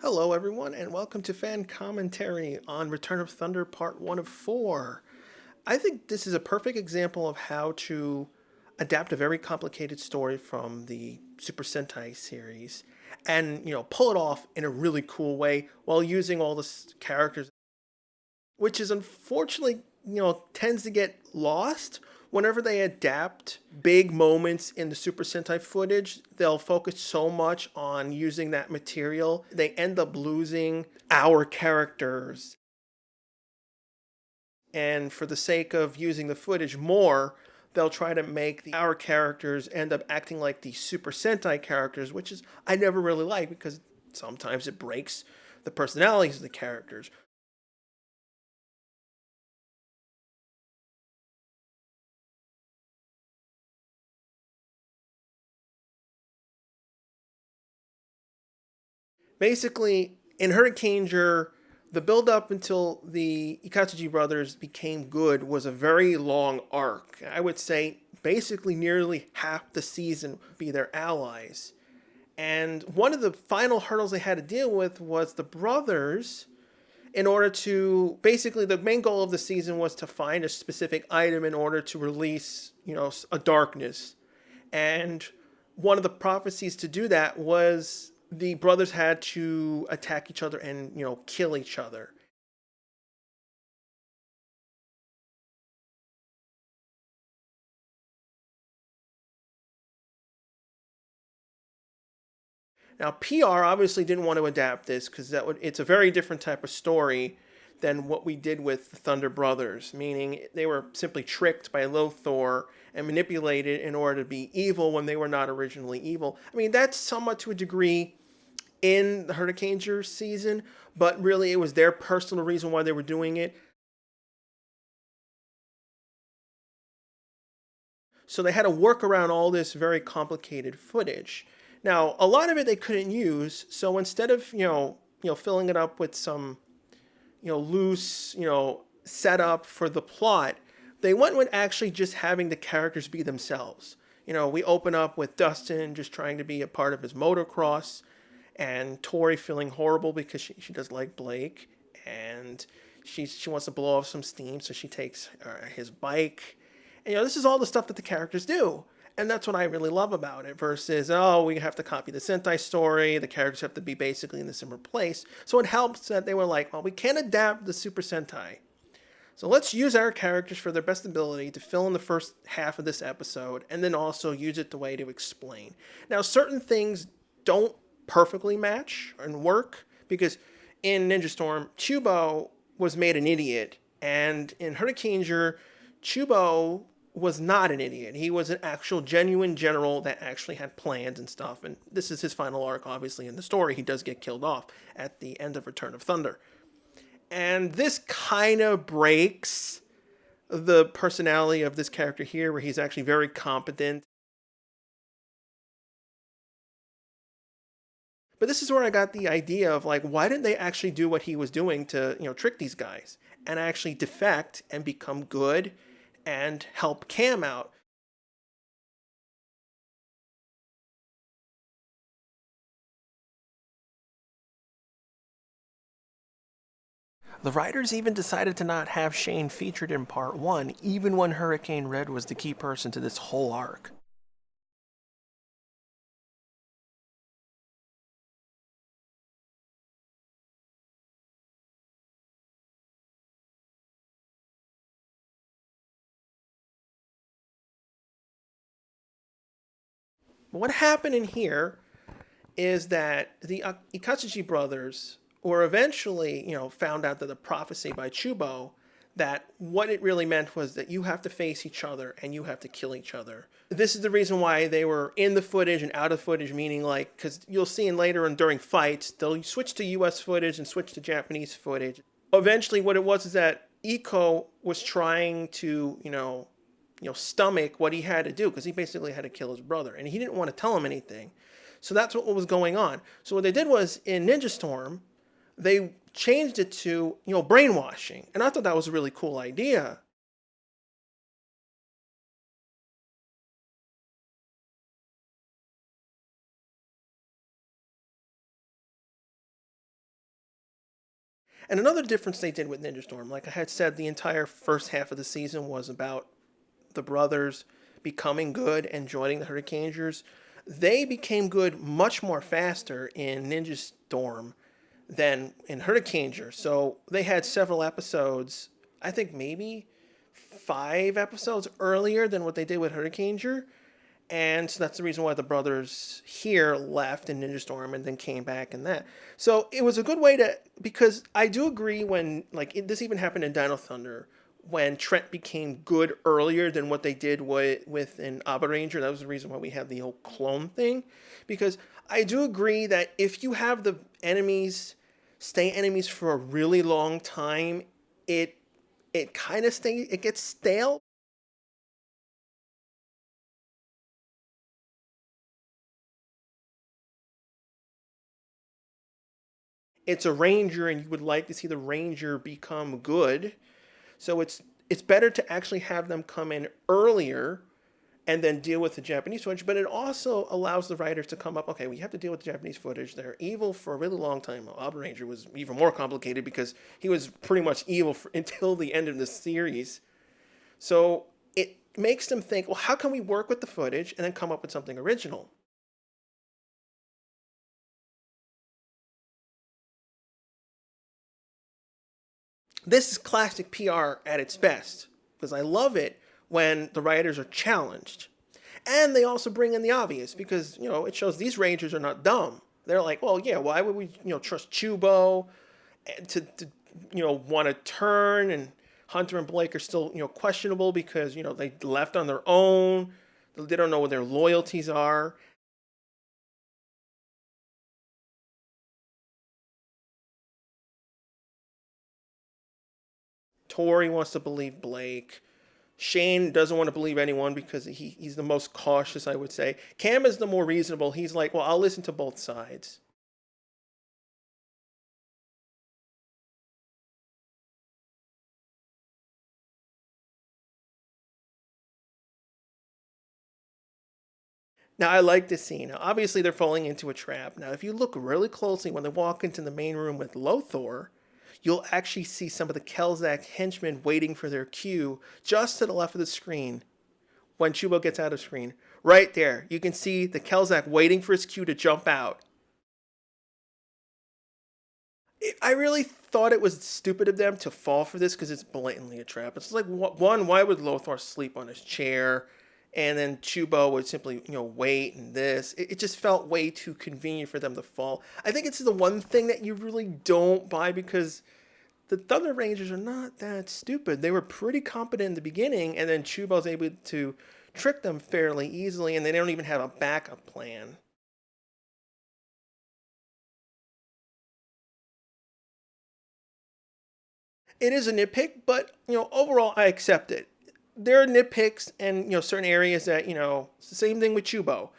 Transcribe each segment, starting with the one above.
Hello, everyone, and welcome to Fan Commentary on Return of Thunder Part 1 of 4. I think this is a perfect example of how to adapt a very complicated story from the Super Sentai series and, pull it off in a really cool way while using all the characters, which is unfortunately, tends to get lost. Whenever they adapt big moments in the Super Sentai footage, they'll focus so much on using that material, they end up losing our characters. And for the sake of using the footage more, they'll try to make our characters end up acting like the Super Sentai characters, which is I never really like because sometimes it breaks the personalities of the characters. Basically, in Hurricaneger, the build up until the AVCHD brothers became good was a very long arc. I would say basically nearly half the season would be their allies. And one of the final hurdles they had to deal with was the brothers. In order to basically, the main goal of the season was to find a specific item in order to release, a darkness. And one of the prophecies to do that was the brothers had to attack each other and, kill each other. Now, PR obviously didn't want to adapt this because it's a very different type of story than what we did with the Thunder Brothers, meaning they were simply tricked by Lothor and manipulated in order to be evil when they were not originally evil. I mean, that's somewhat to a degree in the Hurricaneger season, but really it was their personal reason why they were doing it. So they had to work around all this very complicated footage. Now, a lot of it they couldn't use, so instead of, filling it up with some, loose, setup for the plot, they went with actually just having the characters be themselves. We open up with Dustin just trying to be a part of his motocross, and Tori feeling horrible because she does like Blake, and she wants to blow off some steam, so she takes his bike. And, this is all the stuff that the characters do. And that's what I really love about it versus, oh, we have to copy the Sentai story. The characters have to be basically in the similar place. So it helps that they were like, well, we can adapt the Super Sentai. So let's use our characters for their best ability to fill in the first half of this episode and then also use it the way to explain. Now, certain things don't perfectly match and work because in Ninja Storm, Chubo was made an idiot, and in Hurricaneger, Chubo was not an idiot. He was an actual genuine general that actually had plans and stuff. And this is his final arc, obviously, in the story. He does get killed off at the end of Return of Thunder. And this kind of breaks the personality of this character here, where he's actually very competent. But this is where I got the idea of like, why didn't they actually do what he was doing to, trick these guys and actually defect and become good and help Cam out? The writers even decided to not have Shane featured in part one, even when Hurricane Red was the key person to this whole arc. What happened in here is that the Ikatsuchi brothers were eventually, found out that the prophecy by Chubo that what it really meant was that you have to face each other and you have to kill each other. This is the reason why they were in the footage and out of footage, meaning like, because you'll see in later and during fights, they'll switch to US footage and switch to Japanese footage. Eventually, what it was is that Iko was trying to, stomach what he had to do because he basically had to kill his brother and he didn't want to tell him anything. So that's what was going on. So what they did was in Ninja Storm, they changed it to, brainwashing. And I thought that was a really cool idea. And another difference they did with Ninja Storm, like I had said, the entire first half of the season was about the brothers becoming good and joining the Hurricanegers. They became good much more faster in Ninja Storm than in Hurricaneger. So they had several episodes, I think maybe 5 episodes earlier than what they did with Hurricaneger. And so that's the reason why the brothers here left in Ninja Storm and then came back in that. So it was a good way to, because I do agree when, like, this even happened in Dino Thunder, when Trent became good earlier than what they did with in Abba Ranger. That was the reason why we had the whole clone thing. Because I do agree that if you have the enemies stay enemies for a really long time, it kind of it gets stale. It's a ranger and you would like to see the ranger become good. So it's better to actually have them come in earlier and then deal with the Japanese footage. But it also allows the writers to come up, okay, we have to deal with the Japanese footage. They're evil for a really long time. Well, Alba Ranger was even more complicated because he was pretty much evil until the end of the series. So it makes them think, well, how can we work with the footage and then come up with something original? This is classic PR at its best because I love it when the writers are challenged. And they also bring in the obvious because, it shows these Rangers are not dumb. They're like, well, yeah, why would we, trust Chubo to want to turn, and Hunter and Blake are still, questionable because, they left on their own. They don't know what their loyalties are. Tori wants to believe Blake. Shane doesn't want to believe anyone because he's the most cautious, I would say. Cam is the more reasonable. He's like, well, I'll listen to both sides. Now, I like this scene. Now, obviously, they're falling into a trap. Now, if you look really closely when they walk into the main room with Lothor, you'll actually see some of the Kelzak henchmen waiting for their cue just to the left of the screen when Chubo gets out of screen. Right there, you can see the Kelzak waiting for his cue to jump out. I really thought it was stupid of them to fall for this because it's blatantly a trap. It's like, one, why would Lothar sleep on his chair? And then Chubo would simply, wait and this. It just felt way too convenient for them to fall. I think it's the one thing that you really don't buy because the Thunder Rangers are not that stupid. They were pretty competent in the beginning, and then Chubo's able to trick them fairly easily, and they don't even have a backup plan. It is a nitpick, but overall I accept it. There are nitpicks and certain areas that it's the same thing with Chubo.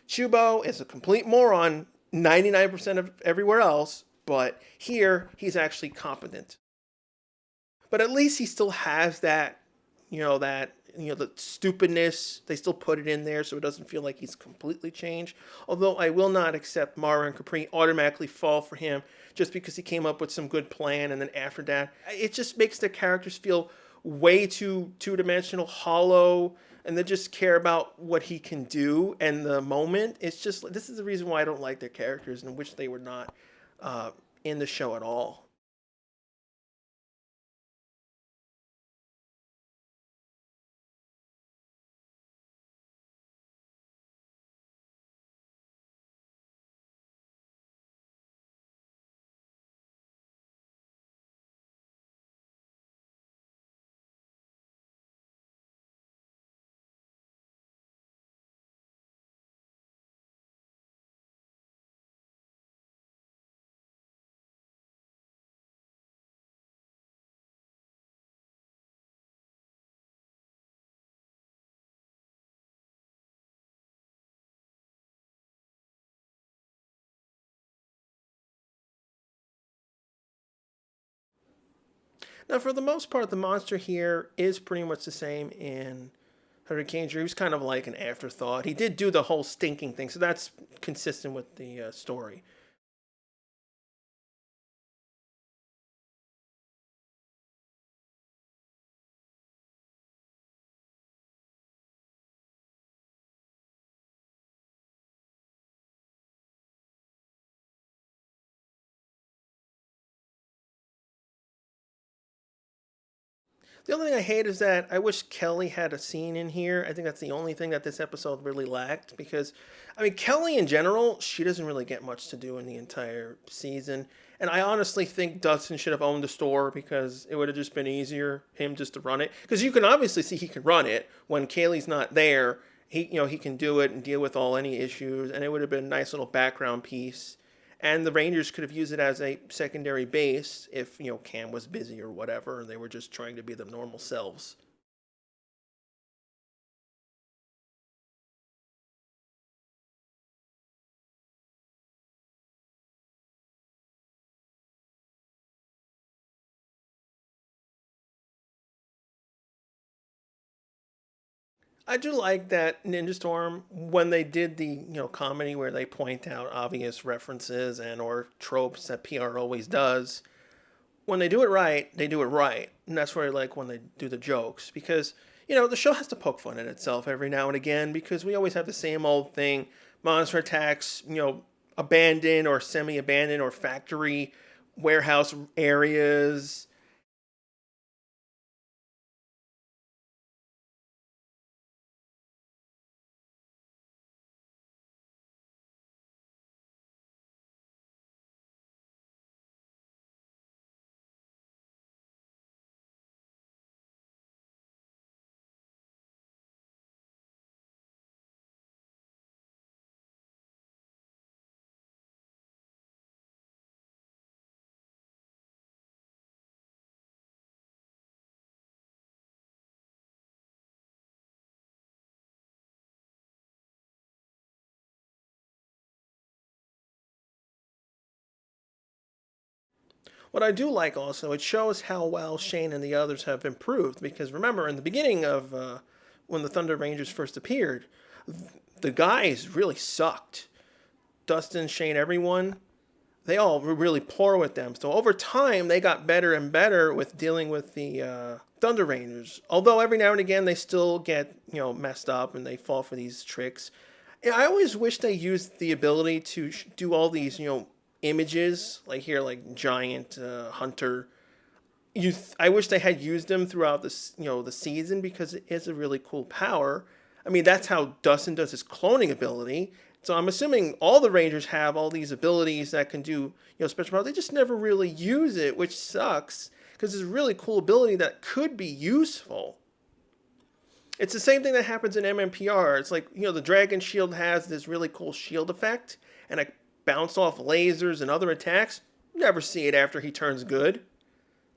Chubo is a complete moron 99% of everywhere else, but here he's actually competent. But at least he still has the stupidness. They still put it in there so it doesn't feel like he's completely changed. Although I will not accept Mara and Capri automatically fall for him just because he came up with some good plan and then after that, it just makes the characters feel way too two-dimensional, hollow, and they just care about what he can do and the moment. It's just, this is the reason why I don't like their characters and wish they were not in the show at all. Now, for the most part, the monster here is pretty much the same in Hurricane Drew. He was kind of like an afterthought. He did do the whole stinking thing, so that's consistent with the story. The only thing I hate is that I wish Kelly had a scene in here. I think that's the only thing that this episode really lacked because, I mean, Kelly in general, she doesn't really get much to do in the entire season. And I honestly think Dustin should have owned the store because it would have just been easier him just to run it. Because you can obviously see he can run it when Kaylee's not there. He can do it and deal with all any issues, and it would have been a nice little background piece. And the Rangers could have used it as a secondary base if, Cam was busy or whatever, and they were just trying to be their normal selves. I do like that Ninja Storm when they did the comedy where they point out obvious references and or tropes that PR always does. When they do it right, they do it right, and that's where I like when they do the jokes because the show has to poke fun at itself every now and again because we always have the same old thing: monster attacks, abandoned or semi-abandoned or factory warehouse areas. What I do like also, it shows how well Shane and the others have improved. Because remember, in the beginning of when the Thunder Rangers first appeared, the guys really sucked. Dustin, Shane, everyone, they all were really poor with them. So over time, they got better and better with dealing with the Thunder Rangers. Although every now and again, they still get messed up and they fall for these tricks. Yeah, I always wish they used the ability to do all these images like here, like giant hunter. I wish they had used them throughout this the season because it is a really cool power. I mean, that's how Dustin does his cloning ability. So I'm assuming all the Rangers have all these abilities that can do special powers. They just never really use it, which sucks because it's a really cool ability that could be useful. It's the same thing that happens in MMPR. It's like, the Dragon Shield has this really cool shield effect, and I bounce off lasers and other attacks. Never see it after he turns good.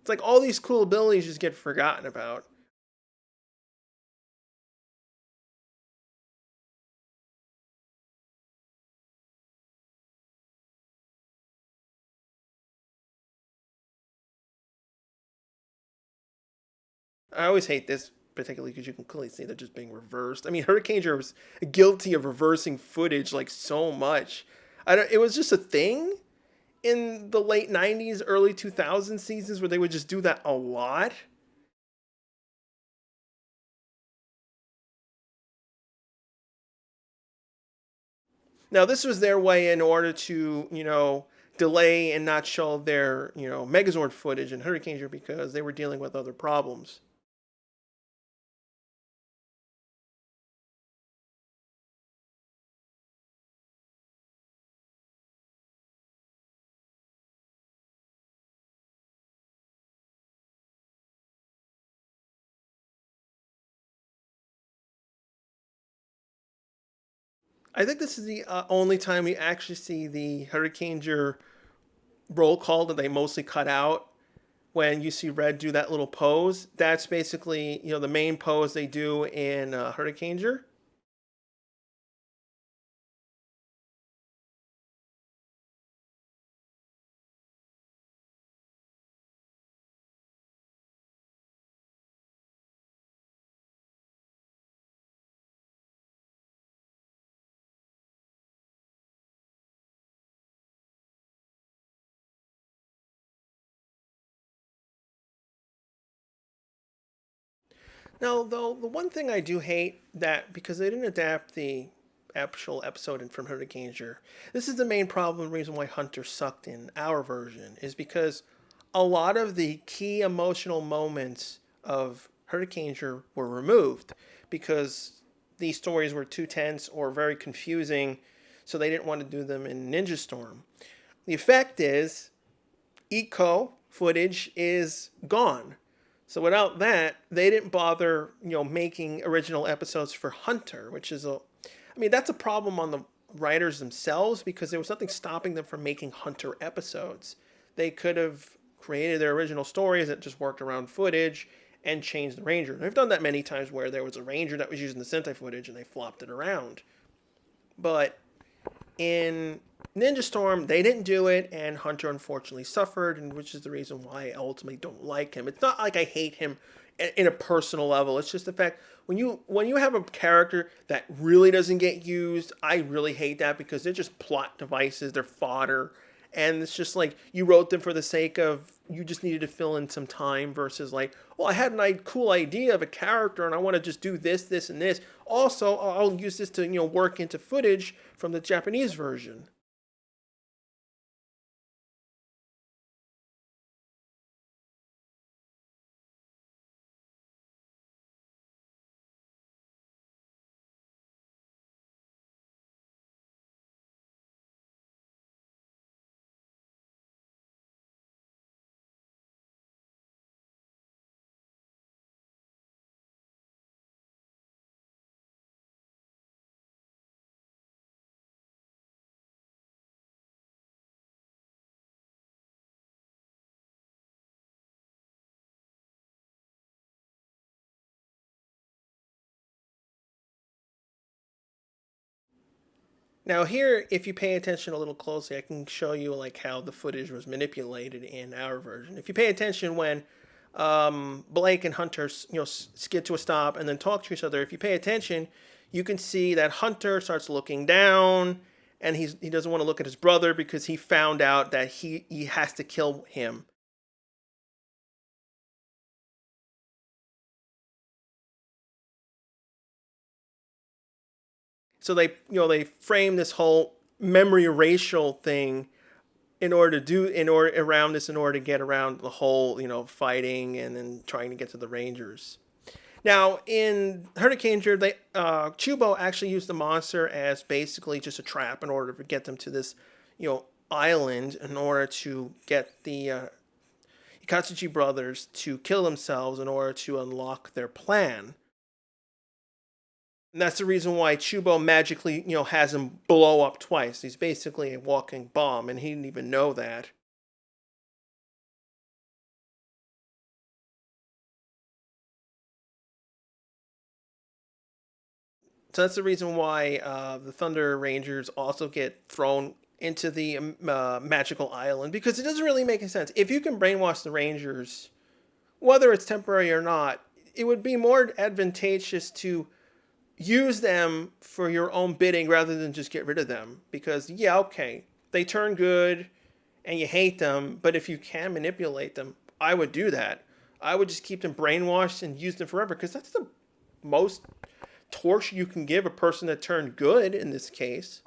It's like all these cool abilities just get forgotten about. I always hate this, particularly because you can clearly see they're just being reversed. I mean, Hurricane was guilty of reversing footage like so much. It was just a thing in the late 90s, early 2000 seasons where they would just do that a lot. Now, this was their way in order to, delay and not show their, Megazord footage in Hurricane because they were dealing with other problems. I think this is the only time we actually see the Hurricane roll call that they mostly cut out when you see Red do that little pose. That's basically, the main pose they do in Hurricane. Now, though, the one thing I do hate that because they didn't adapt the actual episode from Hurricane, this is the main problem, reason why Hunter sucked in our version, is because a lot of the key emotional moments of Hurricaneger were removed because these stories were too tense or very confusing, so they didn't want to do them in Ninja Storm. The effect is eco footage is gone. So without that, they didn't bother, making original episodes for Hunter, which is that's a problem on the writers themselves because there was nothing stopping them from making Hunter episodes. They could have created their original stories that just worked around footage and changed the Ranger. They've done that many times where there was a Ranger that was using the Sentai footage and they flopped it around. But in Ninja Storm, they didn't do it, and Hunter unfortunately suffered, and which is the reason why I ultimately don't like him. It's not like I hate him in a personal level. It's just the fact when you have a character that really doesn't get used, I really hate that because they're just plot devices, they're fodder, and it's just like you wrote them for the sake of you just needed to fill in some time versus like, well, I had a cool idea of a character and I want to just do this, this, and this. Also, I'll use this to work into footage from the Japanese version. Now here, if you pay attention a little closely, I can show you like how the footage was manipulated in our version. If you pay attention when Blake and Hunter, skid to a stop and then talk to each other, if you pay attention, you can see that Hunter starts looking down, and he doesn't want to look at his brother because he found out that he has to kill him. So they frame this whole memory erasure thing in order to get around the whole fighting and then trying to get to the Rangers. Now in Hurricaneger, they Chubo actually used the monster as basically just a trap in order to get them to this island in order to get the Ikatsuchi brothers to kill themselves in order to unlock their plan. And that's the reason why Chubo magically, has him blow up twice. He's basically a walking bomb, and he didn't even know that. So that's the reason why the Thunder Rangers also get thrown into the magical island because it doesn't really make any sense. If you can brainwash the Rangers, whether it's temporary or not, it would be more advantageous to use them for your own bidding rather than just get rid of them. Because, yeah, okay, they turn good and you hate them, but if you can manipulate them, I would do that. I would just keep them brainwashed and use them forever because that's the most torture you can give a person that turned good in this case.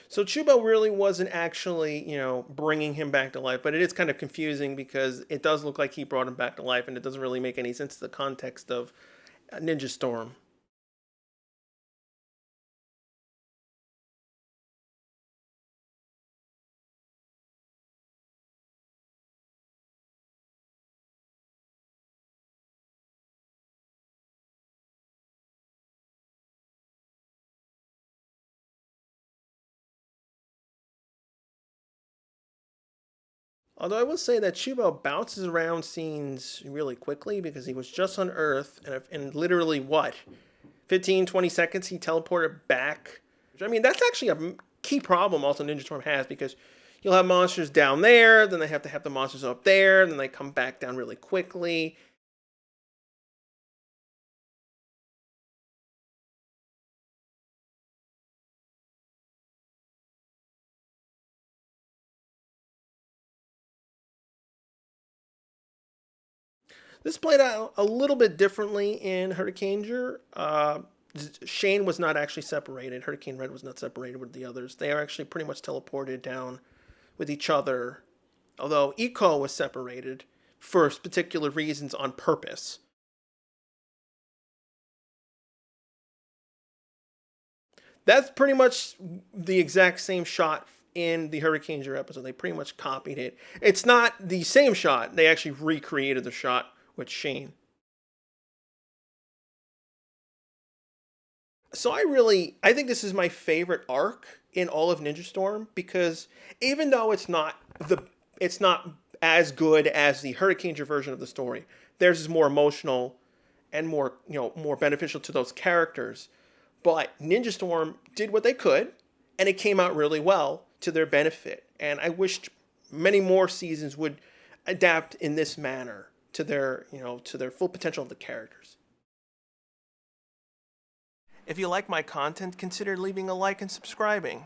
So Chubo really wasn't actually, bringing him back to life, but it is kind of confusing because it does look like he brought him back to life, and it doesn't really make any sense to the context of Ninja Storm. Although I will say that Chubo bounces around scenes really quickly because he was just on Earth, and in literally what, 15, 20 seconds he teleported back. I mean, that's actually a key problem also Ninja Storm has because you'll have monsters down there, then they have to have the monsters up there, then they come back down really quickly. This played out a little bit differently in Hurricaneger. Shane was not actually separated. Hurricane Red was not separated with the others. They are actually pretty much teleported down with each other, although Eco was separated for particular reasons on purpose. That's pretty much the exact same shot in the Hurricaneger episode. They pretty much copied it. It's not the same shot. They actually recreated the shot with Shane. So I think this is my favorite arc in all of Ninja Storm because even though it's not as good as the Hurricaneger version of the story, theirs is more emotional and more, more beneficial to those characters. But Ninja Storm did what they could, and it came out really well to their benefit. And I wished many more seasons would adapt in this manner to their full potential of the characters. If you like my content, consider leaving a like and subscribing.